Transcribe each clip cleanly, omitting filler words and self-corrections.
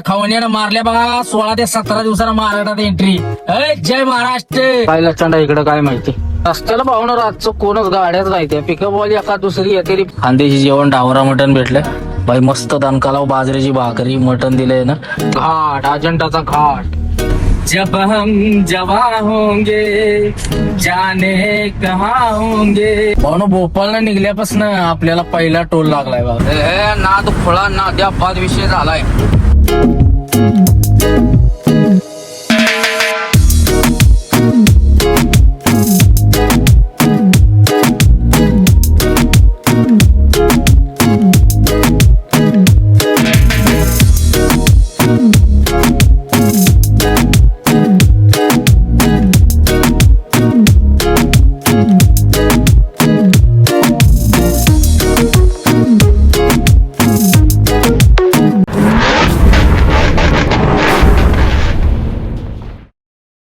खवण्यानं मारल्या बघा 16 ते 17 दिवसानं महाराष्ट्रात एंट्री. जय महाराष्ट्र. काय लक्षण इकडे काय माहिती रस्त्याला पाहुणं रातचं कोणच गाड्याच राहते. पिकअप वाली एका दुसरी येते. खानदेशी जेवण डावरा मटण भेटलंय भाई मस्त. दणकालाव बाजरीची भाकरी मटण दिलंय ना. घाट अजंठाचा घाट. जब हम जवान होंगे जाने कहाँ होंगे. भाऊ भोपाळला निघल्यापासून आपल्याला पहिला टोल लागलाय बाबा. नाद फळा नाद्या बाद विषय झालाय.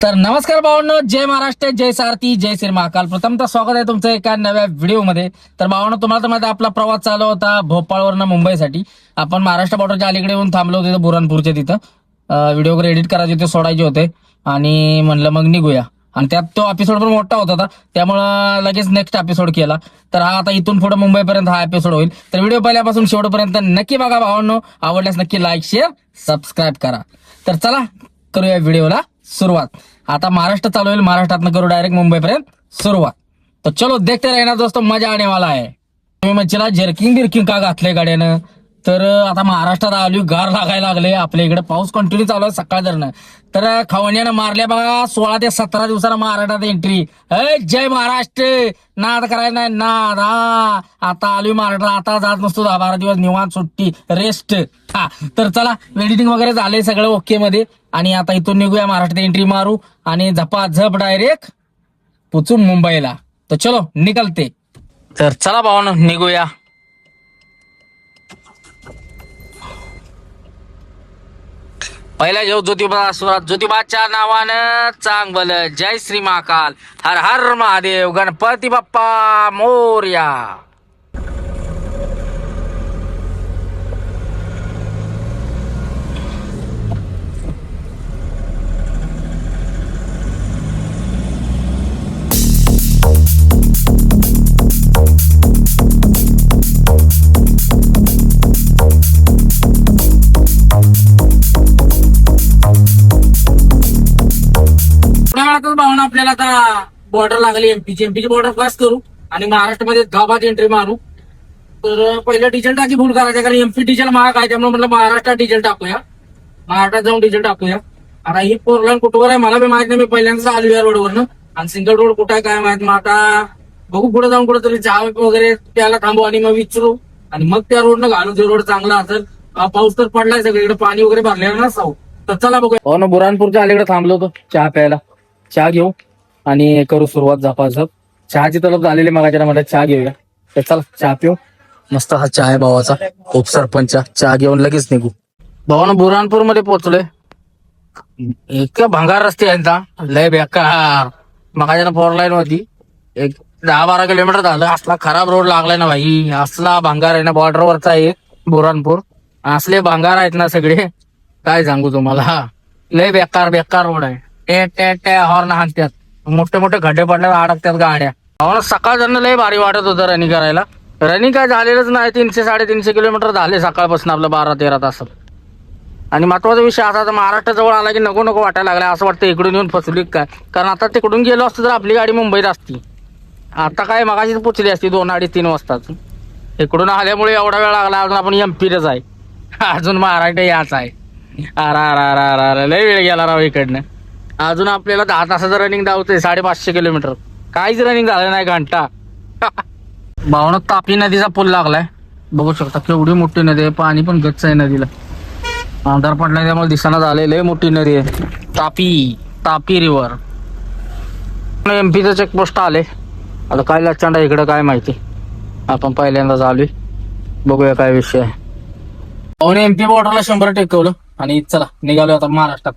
तर नमस्कार भावांनो, जय महाराष्ट्र, जय सारथी, जय श्री महाकाल. प्रथमतः स्वागत आहे तुमचं एका नव्या व्हिडिओमध्ये. तर भावांनो, तुम्हाला तर माहिती आपला प्रवास चालू होता भोपाळवरनं मुंबईसाठी. आपण महाराष्ट्र बॉर्डरच्या अलीकडे येऊन थांबलो होतो बुरानपूरच्या तिथं. व्हिडिओ वगैरे एडिट करायचे होते, सोडायचे होते आणि म्हणलं मग निघूया. आणि त्यात तो एपिसोड पण मोठा होता त्यामुळं लगेच नेक्स्ट एपिसोड केला. तर हा आता इथून पुढे मुंबईपर्यंत हा एपिसोड होईल. तर व्हिडिओ पहिल्यापासून शेवटपर्यंत नक्की बघा भावांनो. आवडल्यास नक्की लाईक शेअर सबस्क्राईब करा. तर चला करूया व्हिडिओला सुरुवात. आता महाराष्ट्र चालू होईल, महाराष्ट्रातनं करू डायरेक्ट मुंबईपर्यंत सुरुवात. तर चलो देखते रहना दोस्तों, मजा आने वाला आहे. तुम्ही म्हणशीला जर्किंग बिर्किंग का घातलंय गाड्यानं. तर आता महाराष्ट्रात आली, गार लागायला लागले. आपल्या इकडे पाऊस कंटिन्यू चालू आहे सकाळ धरणं. तर खवण्यानं मारल्या बघा 16 ते 17 दिवसानं महाराष्ट्रात एंट्री. जय महाराष्ट्र. नाद करायला नाही नाद. आता आलोय महाराष्ट्र. आता जात नसतो 10-12 दिवस निवांत सुट्टी रेस्ट. तर चला एडिटिंग वगैरे झाले सगळं ओके मध्ये. आणि आता इथून निघूया, महाराष्ट्रात एंट्री मारू आणि झपाझप डायरेक्ट पोचू मुंबईला. तर चलो निकलते. तर चला भावांनो निघूया. पहिला जेव ज्योतिबा सुरात. ज्योतिबाच्या नावानं चांग भल. जय श्री महाकाल. हर हर महादेव. गणपती बाप्पा मोरया. भावना आपल्याला आता बॉर्डर लागली एमपीची बॉर्डर क्रॉस करू आणि महाराष्ट्रामध्ये गावात एंट्री मारू. तर पहिलं डिझेल टाकी फुल करायचं, कारण एमपी डिझेल महाग आहे. त्यामुळे म्हटलं महाराष्ट्रात डिझेल टाकूया. महाराष्ट्रात जाऊन डिझेल टाकूया. आता ही 4 लाईन कुठवर आहे मला बी माहित नाही. मी पहिल्यांदाच आलो या रोडवरनं. आणि सिंगल रोड कुठं आहे काय माहित. मग आता बघू पुढे जाऊन कुठेतरी चहा वगैरे त्याला थांबू आणि मग विचारू आणि मग त्या रोडनं घालू. जो रोड चांगला असेल. पाऊस तर पडलाय सगळीकडे, पाणी वगैरे भरलेलं नसावं. तर चला बघूया. हो ना, बुरानपूरच्या अलीकडे थांबलो होतो चहा प्यायला. चहा घेऊ आणि करू सुरुवात झपाझप. चहाची तलब झालेली मगाच्या म्हणतात चहा घेऊया. तर चला चहा पिऊ. मस्त हा चहा आहे भावाचा उपसरपंच. चहा घेऊन लगेच निघू. भावानं बुरानपूर मध्ये पोहोचलोय. इतक्या भंगार रस्ते आहेत ना, लय बेकार. मगाच्या 4 लाईन होती, एक 10-12 किलोमीटर झालं. असला खराब रोड लागलाय ना भाई. असला भंगार आहे ना. बॉर्डरवरचा आहे बुरानपूर. असले भंगार आहेत ना सगळे, काय सांगू तुम्हाला. लय बेकार बेकार रोड आहे. हॉर्न हाणत्यात. मोठे मोठे खड्डे पडल्यावर अडकतात गाड्या. आम्हाला सकाळ जाणं लय भारी वाटत होतं रनिंग करायला. रनिंग काय झालेलंच नाही. 300-350 किलोमीटर झाले सकाळपासून आपलं 12-13 तासात. आणि महत्वाचा विषय असा, तर महाराष्ट्र जवळ आला की नको नको वाटायला लागला. असं वाटतं इकडून येऊन फसली काय. कारण आता तिकडून गेलो असतो तर आपली गाडी मुंबईत असती. आता काय मगाशीच पोचली असती 2-2:30-3 वाजताच. इकडून आल्यामुळे एवढा वेळ लागला. अजून आपण एमपीच आहे. अजून महाराष्ट्र याच आहे. अरे लय वेळ गेला राव इकडनं. अजून आपल्याला 10 तासाचं रनिंग धावतंय 550 किलोमीटर. काहीच रनिंग झालं नाही घंटा. भावना तापी नदीचा पूल लागलाय. बघू शकता केवढी मोठी नदी आहे. पाणी पण गच्च आहे नदीला. अंधार पडलाय त्यामुळे दिसाना झाले. लय मोठी नदी आहे तापी रिव्हर. एमपीचं चेकपोस्ट आले. आता काय लचांडा इकडं काय माहिती. आपण पहिल्यांदाच आलोय. बघूया काय विषय आहे. एमपी बॉर्डरला 100 टेकवलं आणि चला निघालो आता महाराष्ट्रात.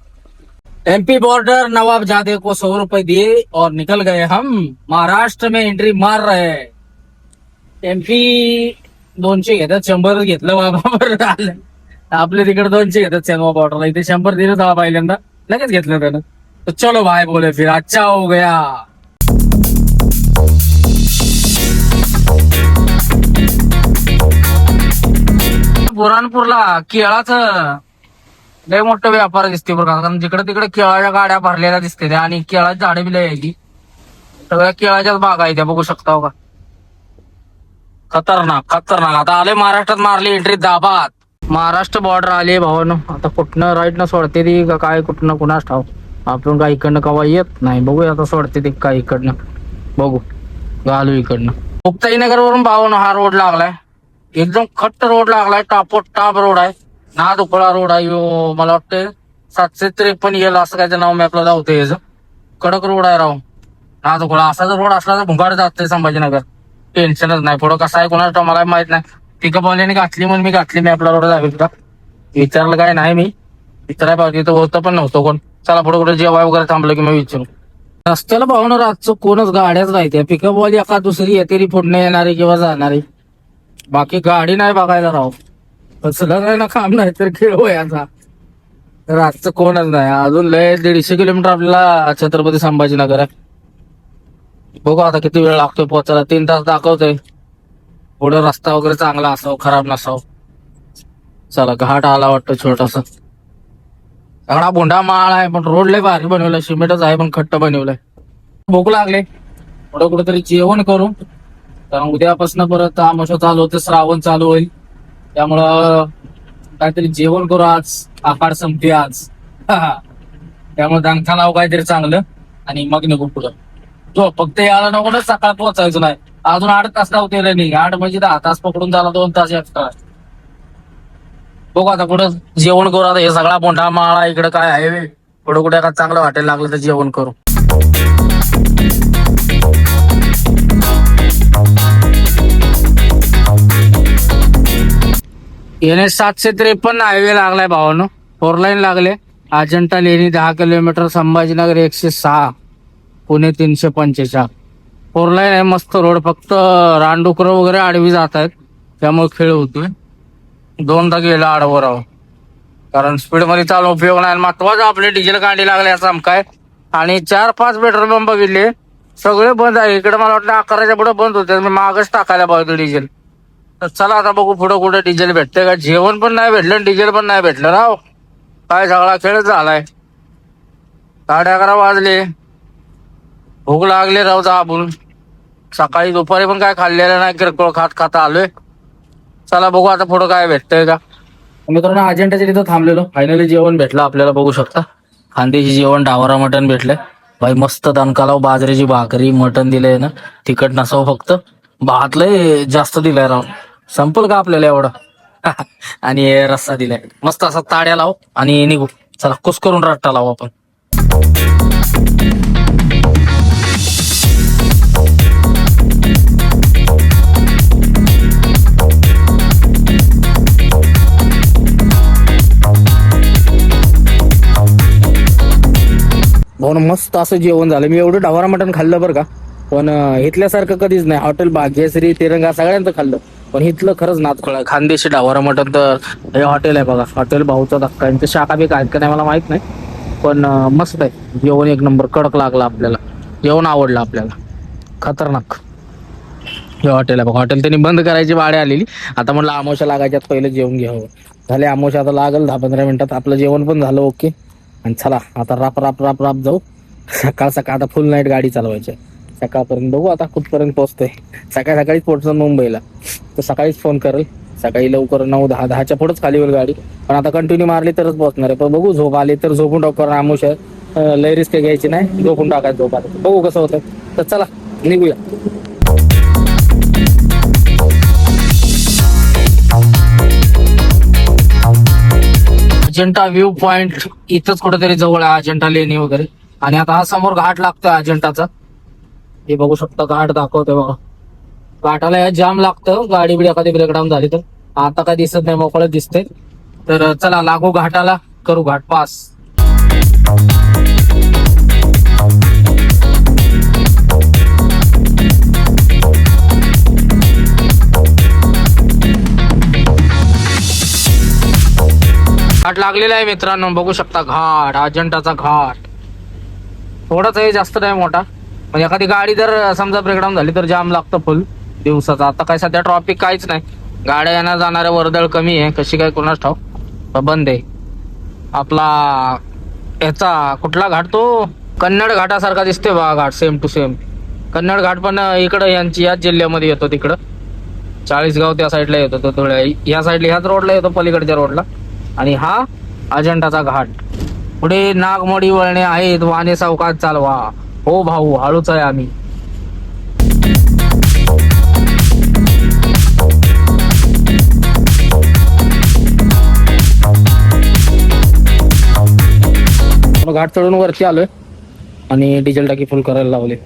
एमपी बॉर्डर नवाब जादे को 100 रुपए दिए और निकल गए हम. महाराष्ट्र में एंट्री मार रहे हैं. एमपी 200 घेतात, 100 घेतलं बाबा. बरं झालं. आपले तिकडे 200 घेतात सेनवा बॉर्डरला, इथे 100 दिलं तेव्हा पहिल्यांदा लगेच घेतलं त्यानं. तर चलो भाई बोले फिर अच्छा हो गया. बुरानपूरला केळाचं लय मोठं व्यापार दिसते बरं का, कारण जिकडे तिकडे केळाच्या गाड्या भरलेल्या दिसते त्या, आणि केळाची झाडे बी लय यायची, सगळ्या केळाच्याच बागा आहे त्या, बघू शकता का. खतरनाक खतरनाक. आता आले महाराष्ट्रात, मारली एंट्री दाबात. महाराष्ट्र बॉर्डर आली भावानं. आता कुठनं राईट न सोडते ती का काय, कुठनं कुणाच ठाव. आपण काय इकडनं कवा येत नाही, बघूया आता सोडते ती काय इकडनं, बघू घालू इकडनं. मुक्ताईनगर वरून भावानं हा रोड लागलाय, एकदम खट्ट रोड लागलाय, टापो टाप रोड आहे, नादुखळा रोड आहे यो. मला वाटतं 753 येईल असं काय नाव मॅपला धावतं याचं. कडक रोड आहे राव, नादुखळा. असा जर रोड असला तर भुंगाड जातंय संभाजीनगर, टेन्शनच नाही. पुढं कसं आहे कोणाला मला माहित नाही, पिकअप वाल्याने घातली म्हणून मी घातली मॅपला रोड जावी का, विचारलं काय नाही मी, विचाराय पाहिजे तर होतं पण नव्हतं कोण. चला पुढे कुठे जेवाय वगैरे थांबलं की मी विचारू. रस्त्याला पाहून रातचं कोणच गाड्याच राहते, पिकअप वाली एका दुसरी येते पुढे येणारी किंवा जाणारी, बाकी गाडी नाही बघायला राव. कसलं नाही ना काम नाही तर खेळ याचा, रातचं कोणच नाही. अजून लय 150 किलोमीटर आपल्याला छत्रपती संभाजीनगर आहे. बघू आता किती वेळ लागतोय पोहोचायला, 3 तास दाखवतोय. पुढे रस्ता वगैरे चांगला असावं, खराब नसावं. चला घाट आला वाटतं छोटासा, सगळा बोंडा माळ आहे, पण रोड लय भारी बनवलाय, सिमेंटच आहे पण खट्ट बनवलाय. भूक लागले, पुढे कुठेतरी जेवण करू, कारण उद्यापासून परत आमोशा चालू होते, श्रावण चालू होईल, त्यामुळं काहीतरी जेवण करू आज, आकाड संपते आज. त्यामुळे दांगठा लावू काहीतरी चांगलं आणि मग निघू पुढं. जो फक्त यायला नको ना, सकाळ पोहोचायचं नाही. अजून 8 तास लावते रनिंग, 8 म्हणजे 10 तास पकडून झाला, 2 तास एक्स्ट्रा. बघू आता पुढं जेवण करू. आता हे सगळा बोंढा माळा इकडे काय आहे, पुढे कुठे का चांगलं हॉटेल लागलं तर जेवण करू. NH 753 हायवे लागलाय भावानं, 4 लाईन लागले. अजंठा लेणी 10 किलोमीटर, संभाजीनगर 106, पुणे 345. 4 लाईन आहे, मस्त रोड. फक्त रानडुकर वगैरे आडवी जात आहेत, त्यामुळे खेळ होतोय. 2दा गेला आडवर राव, कारण स्पीड मध्ये चालू उपयोग नाही. महत्वाचं आपले डिझेल गाडी लागले असं काय. आणि 4-5 पेट्रोल पंप बघितले, सगळे बंद आहे. इकडे मला वाटलं 11च्या पुढे बंद होते, मी मागच टाकायला पाहिजे डिझेल. तर चला आता बघू पुढे कुठे डिझेल भेटते का. जेवण पण नाही भेटलं, डिझेल पण नाही भेटलं राव, काय सगळा खेळच झालाय. 11:30 वाजले, भूक लागली राव आपण. सकाळी दुपारी पण काय खाल्लेलं नाही, किरकोळ खात खाता आलोय. चला बघू आता पुढं काय भेटतंय का. मित्रांनो अजेंठाच्या तिथं थांबलेलो, फायनली जेवण भेटलं आपल्याला, बघू शकता. खानदेशी जेवण, डावरा मटण भेटलंय भाई, मस्त दणकालाव, बाजरीची भाकरी, मटण दिलंय ना, तिखट नसावं फक्त. भात लय जास्त दिलाय राव, संपल का आपल्याला एवढं. आणि रस्सा दिलाय मस्त असा, ताड्या लाव आणि निघू. चला कुस करून रट्टा लावू आपण. भाऊ मस्त असं जेवण झालं. मी एवढं डावरा मटण खाल्लं बरं का, पण इथल्यासारखं कधीच नाही. हॉटेल भाग्यश्री, तिरंगा सगळ्यांचं खाल्लं, पण इथलं खरंच नादखळा. खानदेशी डावरा मटण तर हे हॉटेल आहे बघा, हॉटेल भाऊचा धक्का. यांचं शाखा बी काय का नाही मला माहित नाही, पण मस्त आहे जेवण, एक नंबर कडक लागलं आपल्याला. जेवण आवडलं आपल्याला, खतरनाक हे हॉटेल आहे बघा. हॉटेल त्यांनी बंद करायची वाडी आलेली, आता म्हटलं आमोशा लागायच्यात पहिले जेवण घ्यावं. झाले आमोशा, आता लागल 10-15 मिनिटात. आपलं जेवण पण झालं ओके. आणि चला आता राप राप राप राप जाऊ. सकाळ सकाळ आता फुल नाईट गाडी चालवायची सकाळपर्यंत. बघू आता कुठपर्यंत पोहोचतोय. सकाळीच पोहोचतो मुंबईला, तर सकाळीच फोन करेल. सकाळी लवकर 9-10च्या पुढेच खाली होईल गाडी, पण आता कंटिन्यू मारली तरच पोहोचणार आहे. पण बघू, झोप आली तर झोपून टाकू, कारण आमुष्या लय रिस्क घ्यायची नाही, झोपून टाकायचं झोप आली. बघू कसं होतं. तर चला निघूया. अजंठा व्ह्यू पॉइंट इथंच कुठेतरी जवळ आहे, अजंठा लेणी वगैरे. आणि आता हा समोर घाट लागतोय अजंठाचा, हे बघू शकता, घाट दाखवतोय बघा. घाटाला जाम लागतं, गाडी बिडी एखादी ब्रेकडाऊन झाली तर. आता काय दिसत नाही, मोकळं दिसतंय. तर चला लागू घाटाला, करू घाट पास. घाट लागलेला आहे मित्रांनो, बघू शकता घाट, अजंठाचा घाट. थोडाच आहे, जास्त नाही मोठा. म्हणजे एखादी गाडी जर समजा ब्रेकडाऊन झाली तर जाम लागतं फुल दिवसाचा. आता काय सध्या ट्रॉफिक काहीच नाही, गाड्या येणार जाणाऱ्या वर्दळ कमी आहे. कशी काय कोणाच ठाव, बंद आहे. आपला याचा कुठला घाट तो कन्नड घाटासारखा दिसतोय बघा घाट, सेम टू सेम कन्नड घाट. पण इकडं यांची याच जिल्ह्यामध्ये येतो, तिकडं चाळीसगाव त्या साईडला येतो तो, थोड्या या साईडला ह्याच रोडला येतो, पलीकडच्या रोडला. आणि हा अजंठाचा घाट. पुढे नागमोडी वळणे आहेत, वाने सावकाश चालवा. हो भाऊ, हळूच आहे आम्ही. घाट चढून वरती आलोय आणि डिझेल टाकी फुल करायला लावले.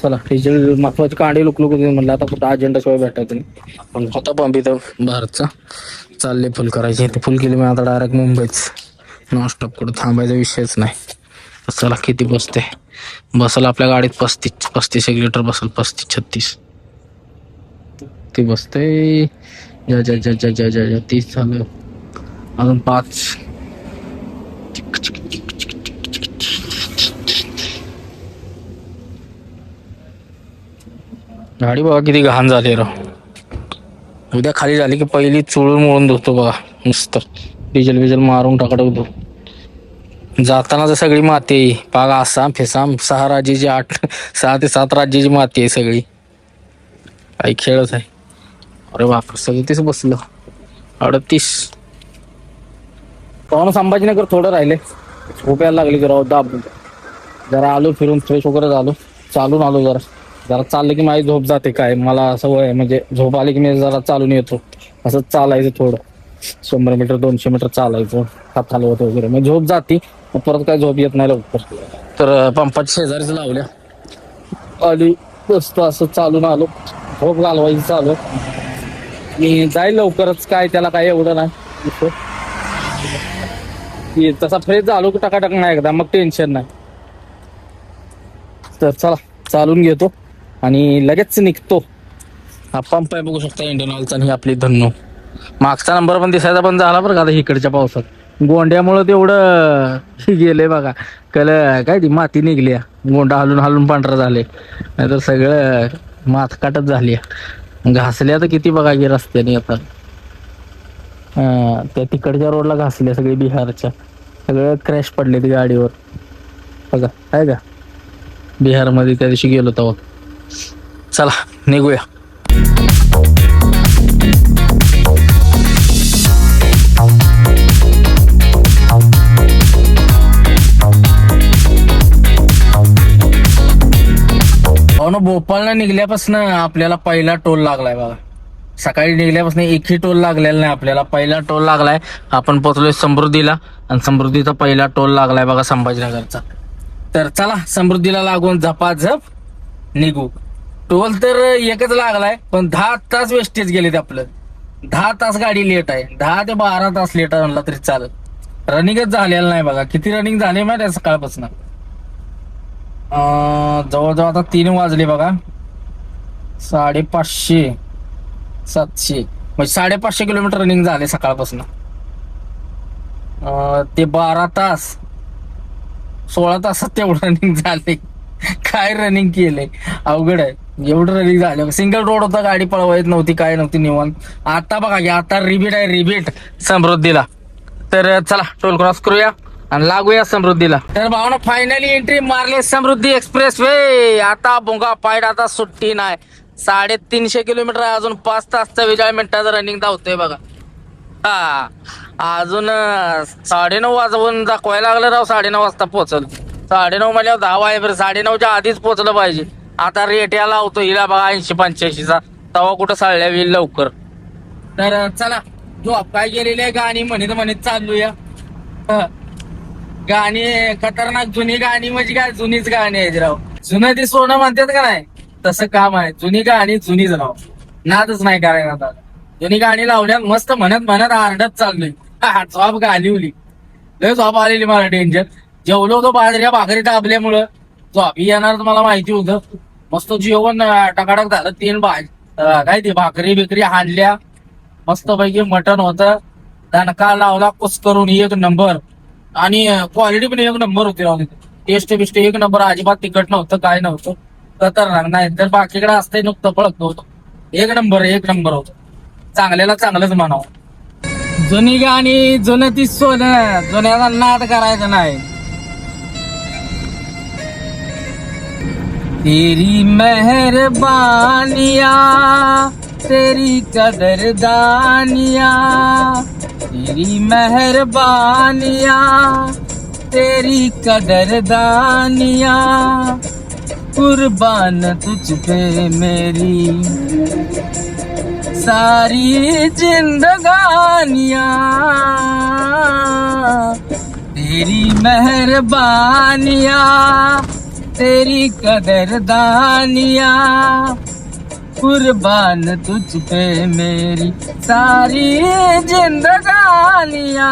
चला, डिझेल महत्वाची कांडी लुकलुक म्हणलं, आता कुठं अजेंडा शिवाय भेटायचं नाही. पण होता पंप इथं भारतचा, चालले फुल करायचे. ते फुल केले मी आता डायरेक्ट मुंबईच, नॉनस्टॉप, कुठं थांबायचा विषयच नाही. चला, किती बसते, बसल आपल्या गाडीत 35 लिटर बसल, 35-36 ती बसते. जा 30 झालं, अजून 5. गाडी बघा किती घाण झाली राव. उद्या खाली झाली की पहिली चुळून मोळून धुतो बघा, मस्त डिझेल मारून टाकतो. जाताना तर सगळी माती आहे, पाग आसाम फेसाम 6 राज्याची 6 ते 7 राज्याची माती आहे सगळी. काही खेळच आहे. अरे बाप, 37 बसलं, 38. पाहुणा संभाजीनगर थोडं राहिले, झोप यायला लागली जरा, दाबून जरा आलो फिरून, फ्रेश वगैरे झालो, चालून आलो. जरा चाललं की माझी झोप जाते. काय मला सवय आहे, म्हणजे झोप आली की मी जरा चालून येतो. असं चालायचं थोडं, 100 मीटर 200 मीटर चालायचं, हात हलवत वगैरे, मग झोप जाती. परत काय झोप येत नाही लवकर. तर पंपाच्या शेजारीच लावल्या आणि बसतो, असं चालून आलो, झोप घालवायची चालू. मी जाईल लवकरच, काय त्याला काय एवढं नाही. तसा फ्रेश झालो की टकाटक नाही एकदा, मग टेन्शन नाही. तर चला, चालून घेतो आणि लगेच निघतो. हा पंप आहे, बघू शकता इंडियन ऑइलचा. आणि आपली धन्नो, मागचा नंबर पण दिसायचा पण झाला बरं का आता इकडच्या पावसात. गोंड्यामुळं तेवढं गेलंय बघा, काय ती माती निघली, गोंडा हलून पांढरा झाले, नाहीतर सगळं मातकाटच झाली. घासल्या तर किती बघा की रस्त्याने आता. त्या तिकडच्या रोडला घासल्या सगळी, बिहारच्या सगळं क्रॅश पडले ती गाडीवर बघा, आहे का. बिहारमध्ये त्या दिवशी गेलो तेव्हा. चला निघूया. भोपाळला निघल्यापासून आपल्याला पहिला टोल लागलाय बघा. सकाळी निघल्यापासून एकही टोल लागलेला नाही आपल्याला, पहिला टोल लागलाय. आपण पोहोचलोय समृद्धीला, आणि समृद्धीचा पहिला टोल लागलाय बघा संभाजीनगरचा. तर चला, समृद्धीला लागून झपाझप निघू. टोल तर एकच लागलाय, पण 10 तास वेस्टेज गेलेत आपलं. 10 तास गाडी लेट आहे, 10 ते 12 तास लेट म्हणला तरी चालत. रनिंगच झालेलं नाही बघा. किती रनिंग झाले माहिती आहे सकाळपासून? जवळजवळ आता 3 वाजले बघा. 550 700 म्हणजे 550 किलोमीटर रनिंग झाले सकाळपासून. ते 12 तास 16 तासात तेवढं रनिंग झाले. काय रनिंग केलंय, अवघड आहे. एवढं रनिंग झालं. सिंगल रोड होता, गाडी पळवायत नव्हती, काय नव्हती, निवांत. आता बघा की आता रिबीट आहे, रिबीट समृद्धीला. तर चला, टोल क्रॉस करूया आणि लागूया समृद्धीला. तर भावना फायनली एंट्री मारली समृद्धी एक्सप्रेस वे. आता भोंगा पायड, आता सुट्टी नाही. 350 किलोमीटर, अजून 5 तासचा 42 मिनिटाचं रनिंग धावतोय बघा. हा, अजून 9:30 वाजवून दाखवायला लागलं राव. 9:30 वाजता पोहोचल. 9:30 म्हणल्यावर 10 वाजेपर्यंत 9:30च्या आधीच पोहोचलं पाहिजे. आता रेट या लावतो हिला बघा 80-85चा, तवा कुठं साळल्या होईल लवकर. तर चला, जो काय गेलेली आहे गाणी म्हणत चालूया. गाणी खतरनाक जुनी गाणी, म्हणजे काय जुनीच गाणी आहेत राव. जुनं ते सोनं म्हणतात का नाही, तसं काम आहे. जुनी गाणी जुनीच राव, नादच नाही करायला. आता जुनी गाणी लावण्यात मस्त म्हणत आरडत चाललोय. झोप गाणी उली, लय झोप आलेली मला, डेंजर. जेवलो होतो बाजऱ्या भाकरी दाबल्यामुळं झोप येणार मला माहिती होतं. मस्त जेवण टकाटक झालं. 3 काय ते भाकरी बिकरी हाणल्या, मस्त पैकी मटण होतं. दणका लावला कुस करून एक नंबर. आणि क्वालिटी पण एक नंबर होती राव. टेस्ट बिस्ट एक नंबर, अजिबात तिखट नव्हतं, काय नव्हतं. खतरनाक. नाही तर बाकीकडे असतंय नुकतं फळत नव्हतं. एक नंबर होतं. चांगल्याला चांगलंच म्हणावं. जुनी गाणी जुनं ती सोनं, जुन्याचा नाद करायचा नाही. तेरी मेहरबानिया, तेरी कदरदानिया, तेरी मेहरबानिया, तेरी कदरदानिया, कुर्बान तुझ पे मेरी सारी जिंदगानिया, तेरी मेहरबानिया, तेरी कदरदानिया, कुर्बान तुझ पे मेरी सारी जिंदगानिया.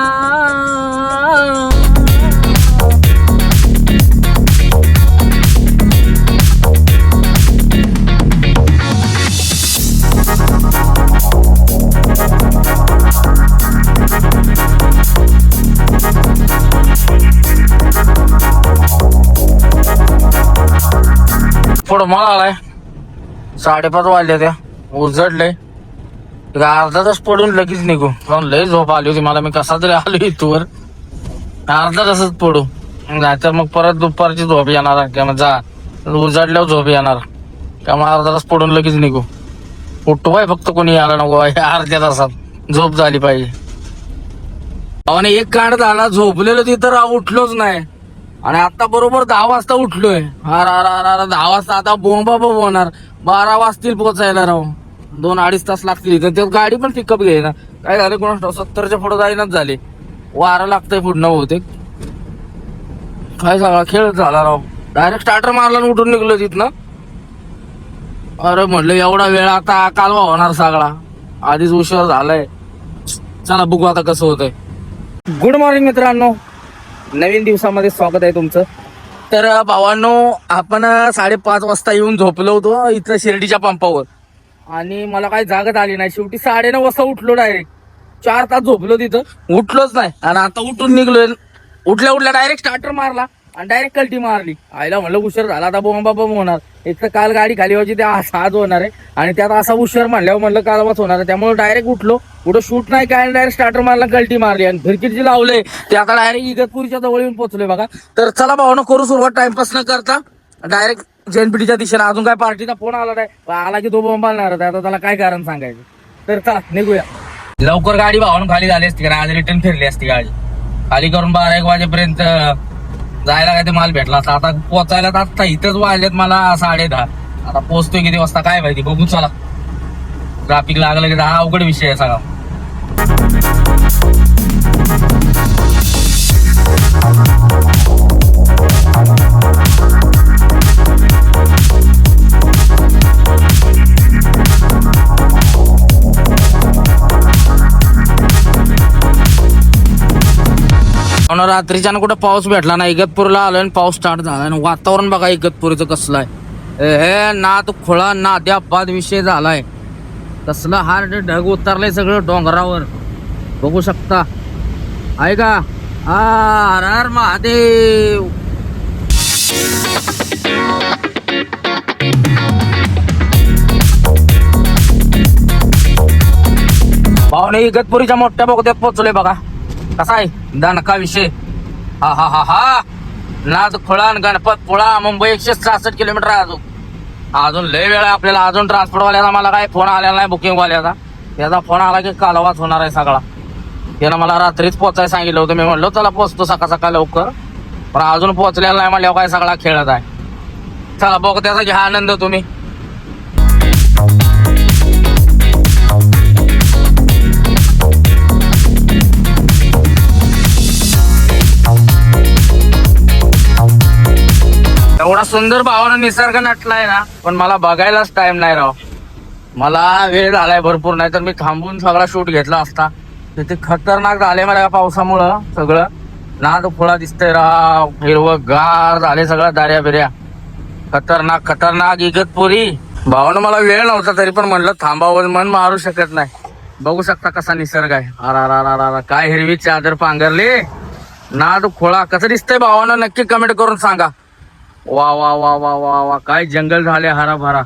पुढं मला आलाय 5:30 वाजल्या, त्या उजडलंय. अर्धा तास पडून लगेच निघू, कारण लय झोप आली होती मला. मी कसा तरी आलो इथवर, अर्धा तासच पडू, नाहीतर मग परत दुपारची झोप येणार किंवा जा उजडल्यावर झोप येणार. त्यामुळे अर्धा तास पडून लगेच निघू. उठवाय फक्त कोणी आला नको, अर्ध्या तासात झोप झाली पाहिजे. आणि एक काढ झाला झोपलेलो तिथं उठलोच नाही. आणि आता बरोबर 10 वाजता उठलोय. 10 वाजता आता बोंबा होणार. 12 वाजतील पोचायला राव. 2-2.5 तास लागतील इथं. त्यात गाडी पण पिकअप घेईना. काय झालं कोणा 70च्या पुढे जाईनाच झाले. वारं लागतंय पुढनं होते. काय सगळा खेळ झाला राव. डायरेक्ट स्टार्टर मारला आणि उठून निघलो तिथनं. अरे म्हटलं एवढा वेळ आता कालवा होणार सगळा. आधीच उशीर झालाय. चला बघू आता कसं होतंय. गुड मॉर्निंग मित्रांनो, नवीन दिवसामध्ये स्वागत आहे तुमचं. तर भावांनो, आपण 5:30 वाजता येऊन झोपलो होतो इथं शिर्डीच्या पंपावर. आणि मला काही जागत आली नाही. शेवटी 9:30 वाजता उठलो. डायरेक्ट 4 तास झोपलो तिथं, उठलोच नाही. आणि आता उठून निघलोय. उठल्या डायरेक्ट स्टार्टर मारला आणि डायरेक्ट कल्टी मारली. आईला म्हणलं उशीर झाला, आता बोंबा होणार. एक तर काल गाडी खाली व्हायची, त्या आज होणार आहे. आणि त्यात असा उशीर म्हणल्यावर म्हणलं कालवाच होणार आहे. त्यामुळे डायरेक्ट उठलो. पुढं शूट नाही काय, डायरेक्ट स्टार्टर मारला, कल्टी मारली. आणि फिरकीट जी लावले ते आता डायरेक्ट इगतपुरीच्या जवळ येऊन पोहोचलोय बघा. तर चला भावना करू सुरुवात, टाइमपास न करता डायरेक्ट जेएनपीटीच्या दिशेने. अजून काय पार्टीचा फोन आला नाही, आला की तो बोंबालणार होता. आता त्याला काय कारण सांगायचं. तर चला निघूया लवकर. गाडी भावना खाली झाली असती, आज रिटर्न फिरली असती गाडी. खाली करून 12-1 वाजेपर्यंत जायला काय ते माल भेटला असता. आता पोचायला तर आता इथंच वाजलेत मला 10:30. आता पोहोचतोय किती वाजता काय माहिती, बघू चला. ट्रॅफिक लागलं की हा अवघड विषय आहे सगळा. रात्रीच्या कुठं पाऊस भेटला ना. इगतपूरला आलोय आणि पाऊस स्टार्ट झाला. आणि वातावरण बघा इगतपुरीचं कसलं आहे. हे नाद खोळा नाद्या बाद विषय झालाय. कसलं हार्ड ढग उतरलंय सगळं डोंगरावर, बघू शकता. आहे का. हर हर महादेव. भावने इगतपुरीच्या मोठ्या बोगद्यात पोहोचलोय बघा. कसा आहे दणका विषय. हा नाद खोळा गणपत पोळा. मुंबई 166 किलोमीटर आहे. अजून लय वेळ आहे आपल्याला. अजून ट्रान्सपोर्टवाल्याचा मला काय फोन आलेला नाही, बुकिंगवाल्याचा. त्याचा फोन आला की कालवाच होणार आहे सगळा. त्यानं मला रात्रीच पोचायला सांगितलं होतं. मी म्हणलो चला पोचतो सकाळ लवकर, पण अजून पोचलेला नाही म्हणल्यावर काय सगळा खेळत आहे. चला बघ त्याचा घ्या आनंद तुम्ही. एवढा सुंदर भावानं निसर्ग नटलाय ना, पण मला बघायलाच टाइम नाही राव. मला वेळ झालाय भरपूर, नाही तर मी थांबून सगळा शूट घेतला असता. तिथे खतरनाक झाले मला पावसामुळं. सगळं नाद खोळा दिसतंय राव. हिरवं गार झाले सगळं, दाऱ्या बिऱ्या. खतरनाक इगतपुरी. भावानं मला वेळ नव्हता तरी पण म्हणलं थांबावं, मन मारू शकत नाही. बघू शकता कसा निसर्ग आहे. अरा काय हिरवी चादर पांघरली ना तू खोळा. कसं दिसतंय भावानं नक्की कमेंट करून सांगा. वा वा वा वा वा वा काय जंगल झाले हरा भरा.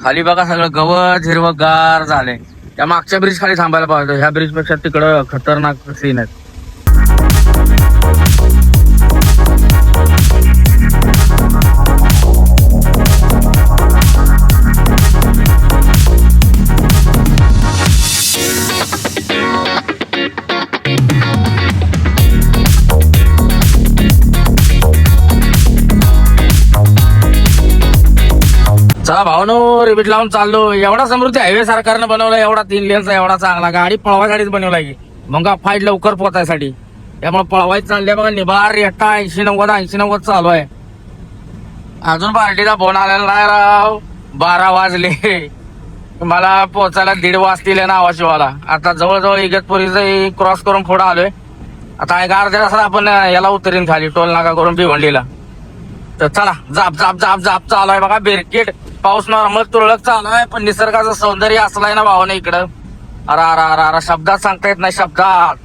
खाली बघा सगळं गवत हिरवगार झालंय. त्या मागच्या ब्रिज खाली थांबायला पाहिजे. ह्या ब्रिज पेक्षा तिकडं खतरनाक सीन आहेत. चला भावनो रिपीट लावून चाललो. एवढा समृद्धी हायवे सरकारनं बनवला, एवढा 3 लेनचा एवढा चांगला. गाडी पळवायसाठीच बनवला की मग फाईट लवकर पोचायसाठी. त्यामुळे पळवायचं चाललंय बघा. निभार एकटा 80-90 चालू आहे. अजून पार्टीचा फोन आलेला नाही राव. 12 वाजले. मला पोचायला 1:30 वाजतील नावा शिवाला. आता जवळजवळ इगतपुरीचं क्रॉस करून पुढे आलोय. आता एक अर्ध्या तासात आपण याला उतरीन खाली टोल नाका करून भिवंडीला. तर चला जाप जाप जाप जाप चालू आहे बघा. बेरकेट पाऊस नॉर्मल तुरळक चालू आहे, पण निसर्गाचं सौंदर्य असलाय ना भावाने इकडं. अरा शब्दात सांगता येत नाही. शब्दात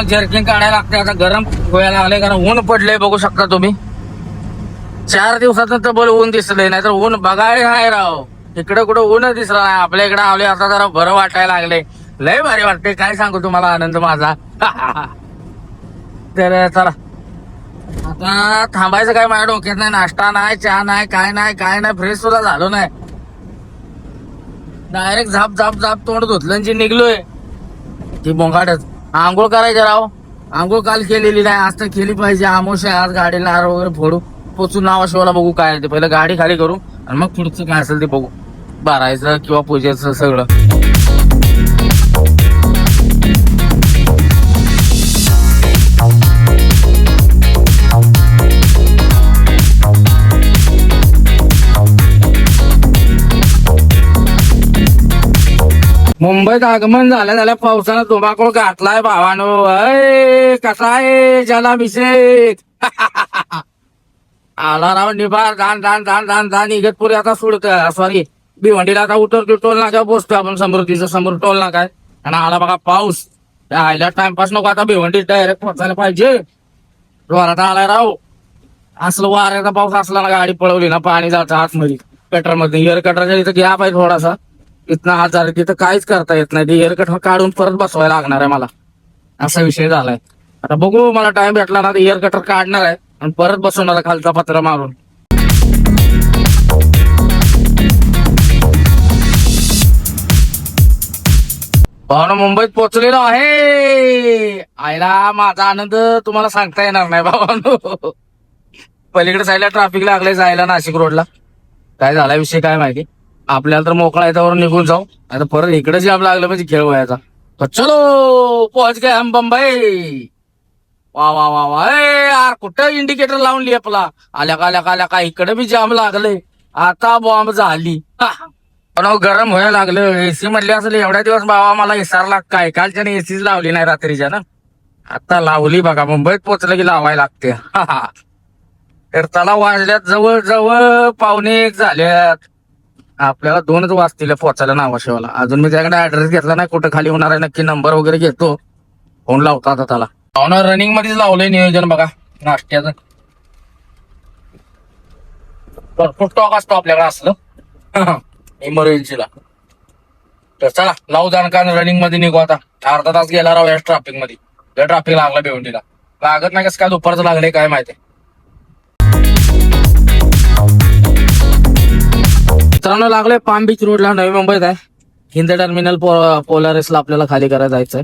जर्किंग काढायला लागते. आता गरम व्हायला लागले कारण ऊन पडले बघू शकता तुम्ही. 4 दिवसातून तर बोल ऊन दिसले नाही तर ऊन बघायला आहे राव. इकडे कुठं ऊनच दिसला नाही. आपल्या इकडे आले आता जरा बरं वाटायला लागले. लय भारी वाटते. काय सांगू तुम्हाला आनंद माझा. तर चला आता थांबायचं काय माझ्या डोक्यात नाही. नाश्ता नाही, चहा नाही, काय नाही फ्रेश सुद्धा झालो नाही. डायरेक्ट झाप झाप झाप तोंड धुतलं जी निघलोय ती बोंगाडच. आंघोळ करायचं राव. आंघोळ काल केलेली नाही, आज तर केली पाहिजे. आमोशा आज गाडी नार वगैरे फोडू पोचून नावा शिवाला बघू काय ते. पहिलं गाडी खाली करू आणि मग पुढचं काय असेल ते बघू. बारायचं किंवा पूजेचं सगळं. मुंबईत आगमन झाल्या पावसानं धुमाकूळ घातलाय भावानो. कसा आहे जलाभिषेक. आला राव निभार धान इगतपुरी आता सोडत. सॉरी भिवंडीला आता उतरतो. टोल नाका पोचतो आपण. समृद्धीचा समोर टोल नाका आहे. आणि आला बघा पाऊस. आयला टाइमपास नको आता. भिवंडी डायरेक्ट पोचायला पाहिजे. जोरात आलाय राव. असलं वाऱ्याचा पाऊस असला ना गाडी पळवली ना पाणी जातं आतमध्ये कटर मध्ये. एअर कटरच्या इथं घ्या पाहिजे थोडासा. इथं हजार तिथं काहीच करता येत नाही. एअर कटर काढून परत बसवायला लागणार आहे मला. असा विषय झालाय. आता बघू मला टाइम भेटला ना एअर कटर काढणार आहे आणि परत बसवणार आहे खालचा पत्रा मारून. भावना मुंबईत पोहोचलेलो आहे. आयला माझा आनंद तुम्हाला सांगता येणार नाही भावानो. पलीकडे साईडला ट्रॅफिक लागले जायला नाशिक रोडला. काय झाला विषय काय माहिती. आपल्याला तर मोकळा याच्यावर निघून जाऊ. आता परत इकडे जाम लागलं म्हणजे खेळ व्हायचा. तर चलो पोहोच गए हम बंबई. वा वा वा वा. यार कुठं इंडिकेटर लावून लिहपला. आल्या का इकडे बी जाम लागले. आता बॉम्ब झाली. गरम व्हायला लागलं. एसी म्हटली असेल एवढ्या दिवस बाबा मला इसारला काय. कालच्याने एसीच लावली नाही रात्रीच्या ना. आता लावली बघा. मुंबईत पोचलं की लावायला लागते. तर त्याला वाजल्यात जवळ 1:45 झाल्यात. आपल्याला 2च वाजतील पोचायला नावाशिवाला. अजून मी त्याकडे ऍड्रेस घेतला नाही कुठं खाली होणार आहे नक्की. नंबर वगैरे घेतो. फोन लावतो आता त्याला. रनिंग मध्येच लावलंय नियोजन बघा नाश्त्याचं. भरपूर स्टॉक असतो आपल्याकडे असलं इमर्जन्सीला. तर चला लावू जाणकार. रनिंग मध्ये निघू आता. अर्धा तास गेला राव या ट्रॅफिक मध्ये. ट्रॅफिक लागला भिवंडीला. लागत नाही कसं काय दुपारचं लागले काय माहिती. मित्रांनो लागले पाम बीच रोडला नवी मुंबईत आहे. हिंद टर्मिनल पोलारिसला आपल्याला खाली करायला जायचंय.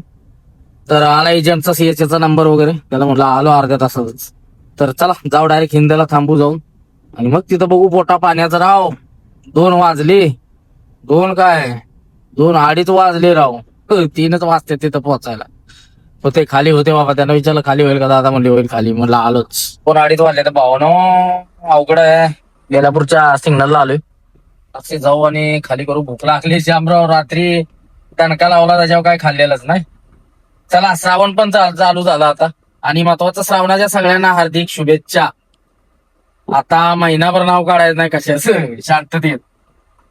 तर आला एजंटचा सीएचचा नंबर वगैरे. त्याला म्हटलं आलो अर्ध्या तासातच. तर चला जाऊ डायरेक्ट हिंदला थांबू जाऊन आणि मग तिथं बघू पोटा पाण्याचं राव. 2 वाजले. 2:2 वाजले राव. 3च वाजते तिथं पोहोचायला. होते खाली होते बाबा. त्यांना विचारलं खाली होईल का दादा. म्हणले होईल खाली. म्हणलं आलोच. 2:30 वाजले तर भावानो अवघड आहे. बेलापूरच्या सिग्नलला आलोय. असे जाऊ आणि खाली करू. भूक लागली शामराव. रात्री टणका लावला त्याच्यावर काय खाल्लेलंच नाही. चला श्रावण पण चालू झाला आता. आणि महत्वाचं श्रावणाच्या सगळ्यांना हार्दिक शुभेच्छा. आता महिनाभर नाव काढायचं नाही कशाचं. शांततेत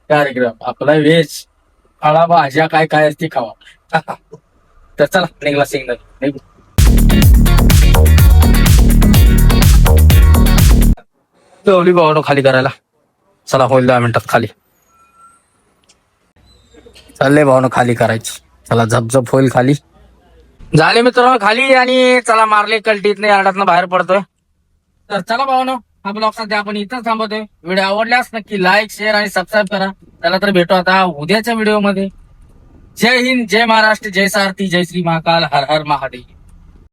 कार्यक्रम आपला व्हेज फळा भाज्या काय काय असते खावा. तर चला निघला सिग्नल निघू. ठेवली भावनो खाली करायला. चला होईल 10 मिनिटात खाली. चालले भावनो खाली करायची. चला झपझप होईल खाली. झाले मित्रांनो खाली आणि चला मारले कल्टीतनं यार्डातनं बाहेर पडतोय. तर चला भावनो हा ब्लॉग सध्या आपण इथं थांबवतोय. व्हिडिओ आवडल्यास नक्की लाईक शेअर आणि सबस्क्राईब करा. त्याला तर भेटू आता उद्याच्या व्हिडिओ मध्ये. जय हिंद जय महाराष्ट्र जय सारथी जय श्री महाकाल हर हर महादेव.